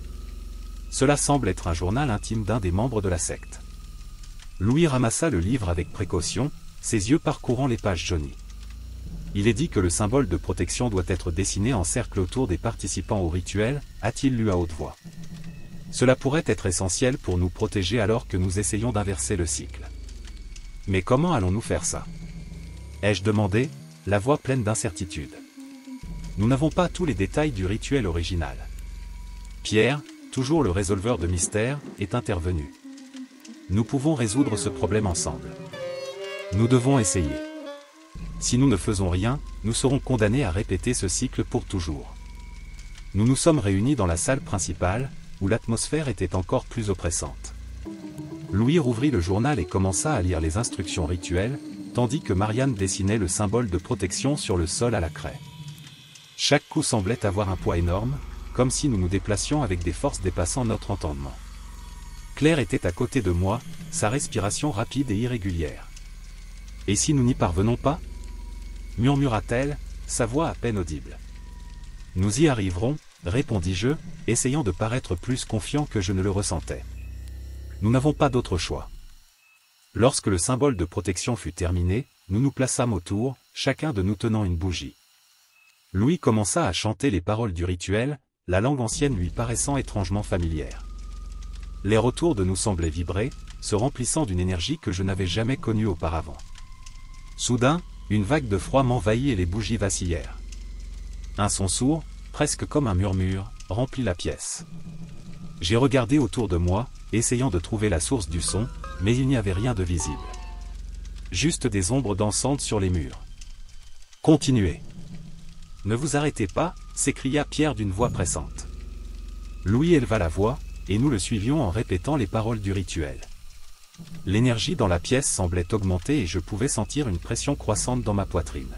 Cela semble être un journal intime d'un des membres de la secte. Louis ramassa le livre avec précaution, ses yeux parcourant les pages jaunies. Il est dit que le symbole de protection doit être dessiné en cercle autour des participants au rituel, a-t-il lu à haute voix. Cela pourrait être essentiel pour nous protéger alors que nous essayons d'inverser le cycle. Mais comment allons-nous faire ça ? Ai-je demandé, la voix pleine d'incertitude. Nous n'avons pas tous les détails du rituel original. Pierre, toujours le résolveur de mystères, est intervenu. Nous pouvons résoudre ce problème ensemble. Nous devons essayer. Si nous ne faisons rien, nous serons condamnés à répéter ce cycle pour toujours. Nous nous sommes réunis dans la salle principale, où l'atmosphère était encore plus oppressante. Louis rouvrit le journal et commença à lire les instructions rituelles, tandis que Marianne dessinait le symbole de protection sur le sol à la craie. Chaque coup semblait avoir un poids énorme, comme si nous nous déplacions avec des forces dépassant notre entendement. Claire était à côté de moi, sa respiration rapide et irrégulière. « Et si nous n'y parvenons pas » murmura-t-elle, sa voix à peine audible. « Nous y arriverons, » répondis-je, essayant de paraître plus confiant que je ne le ressentais. Nous n'avons pas d'autre choix. Lorsque le symbole de protection fut terminé, nous nous plaçâmes autour, chacun de nous tenant une bougie. Louis commença à chanter les paroles du rituel, la langue ancienne lui paraissant étrangement familière. L'air autour de nous semblait vibrer, se remplissant d'une énergie que je n'avais jamais connue auparavant. Soudain, une vague de froid m'envahit et les bougies vacillèrent. Un son sourd, presque comme un murmure, remplit la pièce. J'ai regardé autour de moi, essayant de trouver la source du son, mais il n'y avait rien de visible. Juste des ombres dansantes sur les murs. « Continuez. Ne vous arrêtez pas » s'écria Pierre d'une voix pressante. Louis éleva la voix, et nous le suivions en répétant les paroles du rituel. L'énergie dans la pièce semblait augmenter et je pouvais sentir une pression croissante dans ma poitrine.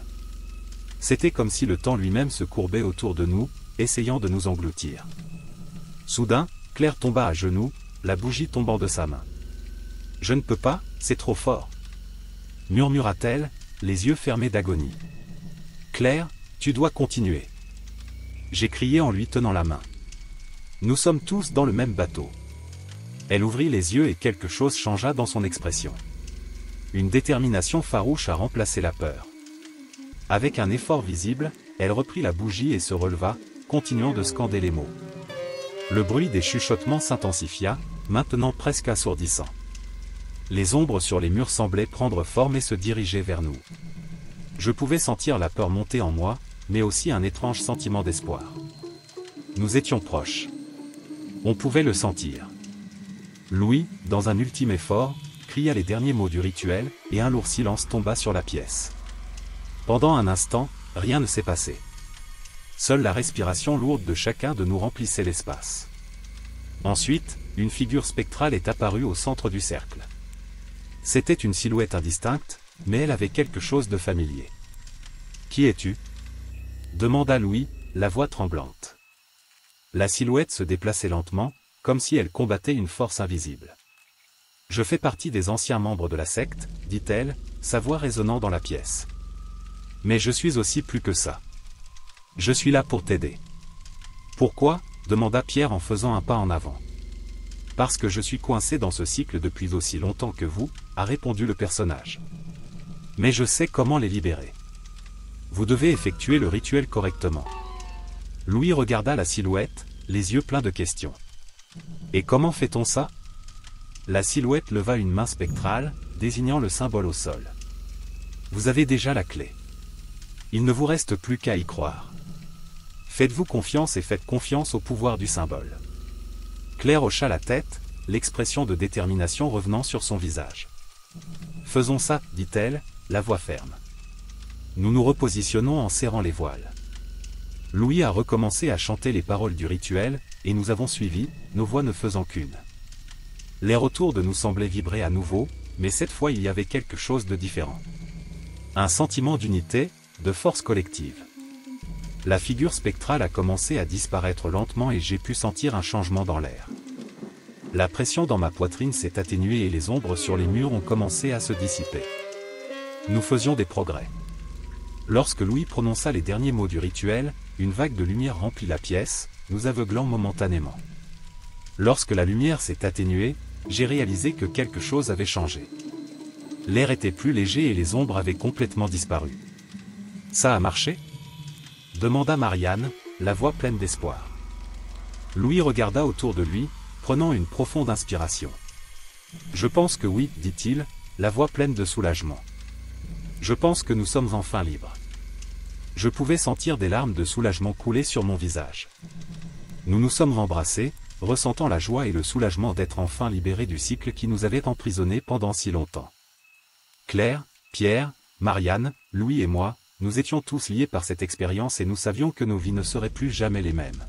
C'était comme si le temps lui-même se courbait autour de nous, essayant de nous engloutir. Soudain, Claire tomba à genoux, la bougie tombant de sa main. « Je ne peux pas, c'est trop fort. » murmura-t-elle, les yeux fermés d'agonie. « Claire, tu dois continuer. » j'ai crié en lui tenant la main. « Nous sommes tous dans le même bateau. » Elle ouvrit les yeux et quelque chose changea dans son expression. Une détermination farouche a remplacé la peur. Avec un effort visible, elle reprit la bougie et se releva, continuant de scander les mots. Le bruit des chuchotements s'intensifia, maintenant presque assourdissant. Les ombres sur les murs semblaient prendre forme et se diriger vers nous. Je pouvais sentir la peur monter en moi, mais aussi un étrange sentiment d'espoir. Nous étions proches. On pouvait le sentir. Louis, dans un ultime effort, cria les derniers mots du rituel, et un lourd silence tomba sur la pièce. Pendant un instant, rien ne s'est passé. Seule la respiration lourde de chacun de nous remplissait l'espace. Ensuite, une figure spectrale est apparue au centre du cercle. C'était une silhouette indistincte, mais elle avait quelque chose de familier. « Qui es-tu » demanda Louis, la voix tremblante. La silhouette se déplaçait lentement, comme si elle combattait une force invisible. « Je fais partie des anciens membres de la secte, dit-elle, sa voix résonnant dans la pièce. Mais je suis aussi plus que ça. Je suis là pour t'aider. »« Pourquoi » demanda Pierre en faisant un pas en avant. « Parce que je suis coincé dans ce cycle depuis aussi longtemps que vous, » a répondu le personnage. « Mais je sais comment les libérer. Vous devez effectuer le rituel correctement. » Louis regarda la silhouette, les yeux pleins de questions. « Et comment fait-on ça » La silhouette leva une main spectrale, désignant le symbole au sol. « Vous avez déjà la clé. Il ne vous reste plus qu'à y croire. Faites-vous confiance et faites confiance au pouvoir du symbole. » Claire hocha la tête, l'expression de détermination revenant sur son visage. « Faisons ça, dit-elle, la voix ferme. Nous nous repositionnons en serrant les voiles. » Louis a recommencé à chanter les paroles du rituel, et nous avons suivi, nos voix ne faisant qu'une. L'air autour de nous semblait vibrer à nouveau, mais cette fois il y avait quelque chose de différent. Un sentiment d'unité, de force collective. La figure spectrale a commencé à disparaître lentement et j'ai pu sentir un changement dans l'air. La pression dans ma poitrine s'est atténuée et les ombres sur les murs ont commencé à se dissiper. Nous faisions des progrès. Lorsque Louis prononça les derniers mots du rituel, une vague de lumière remplit la pièce, nous aveuglant momentanément. Lorsque la lumière s'est atténuée, j'ai réalisé que quelque chose avait changé. L'air était plus léger et les ombres avaient complètement disparu. « Ça a marché » demanda Marianne, la voix pleine d'espoir. Louis regarda autour de lui, prenant une profonde inspiration. « Je pense que oui, dit-il, la voix pleine de soulagement. Je pense que nous sommes enfin libres. » Je pouvais sentir des larmes de soulagement couler sur mon visage. Nous nous sommes embrassés, ressentant la joie et le soulagement d'être enfin libérés du cycle qui nous avait emprisonnés pendant si longtemps. Claire, Pierre, Marianne, Louis et moi, nous étions tous liés par cette expérience et nous savions que nos vies ne seraient plus jamais les mêmes.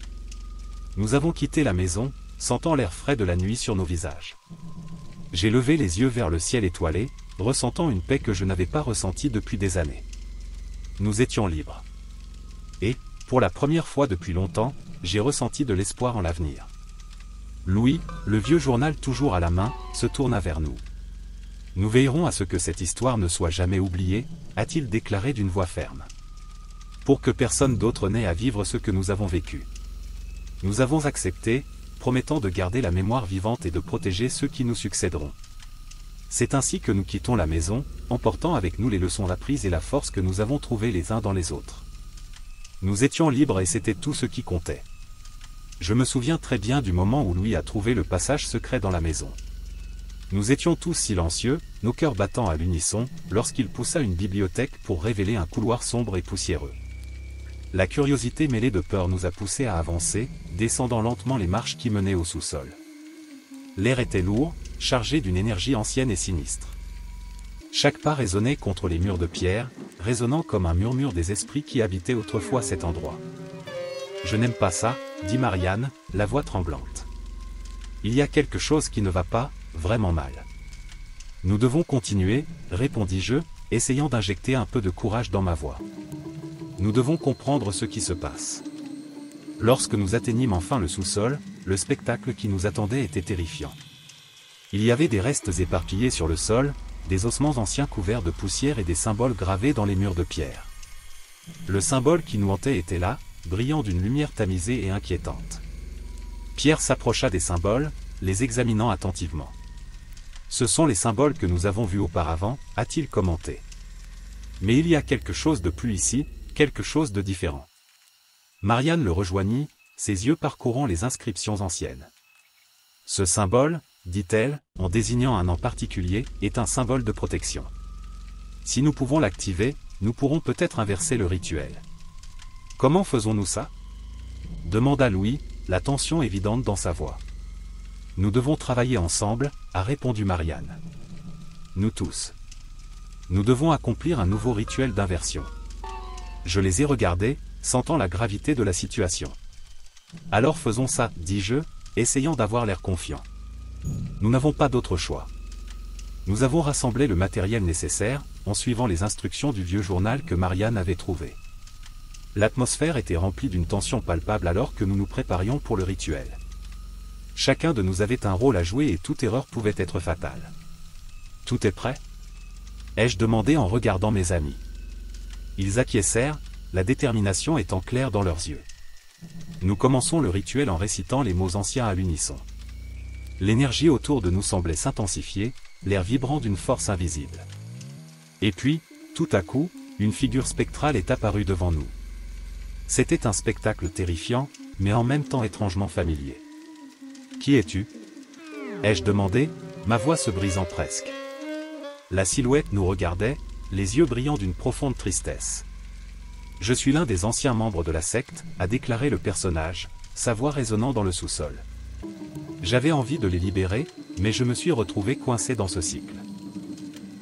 Nous avons quitté la maison, sentant l'air frais de la nuit sur nos visages. J'ai levé les yeux vers le ciel étoilé, ressentant une paix que je n'avais pas ressentie depuis des années. Nous étions libres. Et, pour la première fois depuis longtemps, j'ai ressenti de l'espoir en l'avenir. Louis, le vieux journal toujours à la main, se tourna vers nous. « Nous veillerons à ce que cette histoire ne soit jamais oubliée », a-t-il déclaré d'une voix ferme. « Pour que personne d'autre n'ait à vivre ce que nous avons vécu. Nous avons accepté, promettant de garder la mémoire vivante et de protéger ceux qui nous succéderont. C'est ainsi que nous quittons la maison, emportant avec nous les leçons apprises et la force que nous avons trouvées les uns dans les autres. Nous étions libres et c'était tout ce qui comptait. » Je me souviens très bien du moment où Louis a trouvé le passage secret dans la maison. Nous étions tous silencieux, nos cœurs battant à l'unisson, lorsqu'il poussa une bibliothèque pour révéler un couloir sombre et poussiéreux. La curiosité mêlée de peur nous a poussés à avancer, descendant lentement les marches qui menaient au sous-sol. L'air était lourd, chargé d'une énergie ancienne et sinistre. Chaque pas résonnait contre les murs de pierre, résonnant comme un murmure des esprits qui habitaient autrefois cet endroit. « Je n'aime pas ça » dit Marianne, la voix tremblante. « Il y a quelque chose qui ne va pas, vraiment mal. » Nous devons continuer, répondis-je, essayant d'injecter un peu de courage dans ma voix. Nous devons comprendre ce qui se passe. Lorsque nous atteignîmes enfin le sous-sol, le spectacle qui nous attendait était terrifiant. Il y avait des restes éparpillés sur le sol, des ossements anciens couverts de poussière et des symboles gravés dans les murs de pierre. Le symbole qui nous hantait était là, brillant d'une lumière tamisée et inquiétante. Pierre s'approcha des symboles, les examinant attentivement. « Ce sont les symboles que nous avons vus auparavant », a-t-il commenté. « Mais il y a quelque chose de plus ici, quelque chose de différent. » Marianne le rejoignit, ses yeux parcourant les inscriptions anciennes. « Ce symbole, dit-elle, en désignant un en particulier, est un symbole de protection. Si nous pouvons l'activer, nous pourrons peut-être inverser le rituel. »« Comment faisons-nous ça ?» demanda Louis, la tension évidente dans sa voix. « Nous devons travailler ensemble, » a répondu Marianne. « Nous tous. Nous devons accomplir un nouveau rituel d'inversion. » Je les ai regardés, sentant la gravité de la situation. « Alors faisons ça, dis-je, essayant d'avoir l'air confiant. Nous n'avons pas d'autre choix. » Nous avons rassemblé le matériel nécessaire, en suivant les instructions du vieux journal que Marianne avait trouvé. L'atmosphère était remplie d'une tension palpable alors que nous nous préparions pour le rituel. Chacun de nous avait un rôle à jouer et toute erreur pouvait être fatale. « Tout est prêt ?» ai-je demandé en regardant mes amis. Ils acquiescèrent, la détermination étant claire dans leurs yeux. Nous commençons le rituel en récitant les mots anciens à l'unisson. L'énergie autour de nous semblait s'intensifier, l'air vibrant d'une force invisible. Et puis, tout à coup, une figure spectrale est apparue devant nous. C'était un spectacle terrifiant, mais en même temps étrangement familier. « Qui es-tu » ai-je demandé, ma voix se brisant presque. La silhouette nous regardait, les yeux brillants d'une profonde tristesse. « Je suis l'un des anciens membres de la secte », a déclaré le personnage, sa voix résonnant dans le sous-sol. J'avais envie de les libérer, mais je me suis retrouvé coincé dans ce cycle.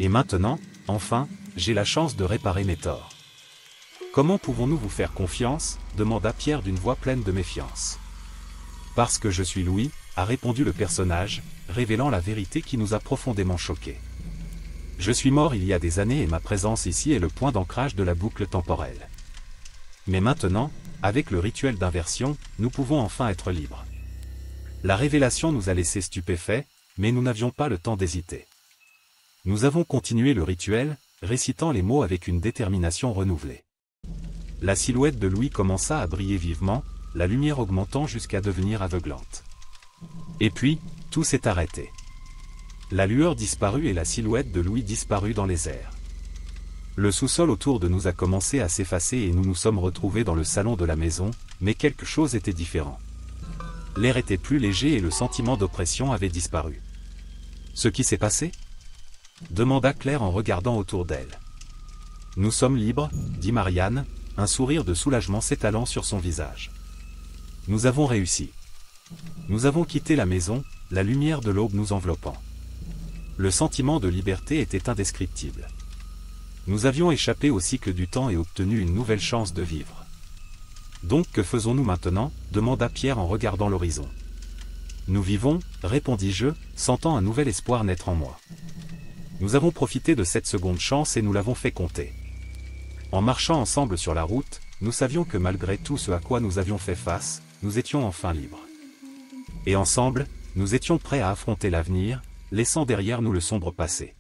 Et maintenant, enfin, j'ai la chance de réparer mes torts. « Comment pouvons-nous vous faire confiance » demanda Pierre d'une voix pleine de méfiance. « Parce que je suis Louis », a répondu le personnage, révélant la vérité qui nous a profondément choqués. « Je suis mort il y a des années et ma présence ici est le point d'ancrage de la boucle temporelle. Mais maintenant, avec le rituel d'inversion, nous pouvons enfin être libres. » La révélation nous a laissés stupéfaits, mais nous n'avions pas le temps d'hésiter. Nous avons continué le rituel, récitant les mots avec une détermination renouvelée. La silhouette de Louis commença à briller vivement, la lumière augmentant jusqu'à devenir aveuglante. Et puis, tout s'est arrêté. La lueur disparut et la silhouette de Louis disparut dans les airs. Le sous-sol autour de nous a commencé à s'effacer et nous nous sommes retrouvés dans le salon de la maison, mais quelque chose était différent. L'air était plus léger et le sentiment d'oppression avait disparu. « Ce qui s'est passé ?» demanda Claire en regardant autour d'elle. « Nous sommes libres, » dit Marianne, un sourire de soulagement s'étalant sur son visage. « Nous avons réussi. Nous avons quitté la maison, la lumière de l'aube nous enveloppant. Le sentiment de liberté était indescriptible. Nous avions échappé au cycle du temps et obtenu une nouvelle chance de vivre. Donc que faisons-nous maintenant ? demanda Pierre en regardant l'horizon. Nous vivons, répondis-je, sentant un nouvel espoir naître en moi. Nous avons profité de cette seconde chance et nous l'avons fait compter. En marchant ensemble sur la route, nous savions que malgré tout ce à quoi nous avions fait face, nous étions enfin libres. Et ensemble, nous étions prêts à affronter l'avenir, laissant derrière nous le sombre passé.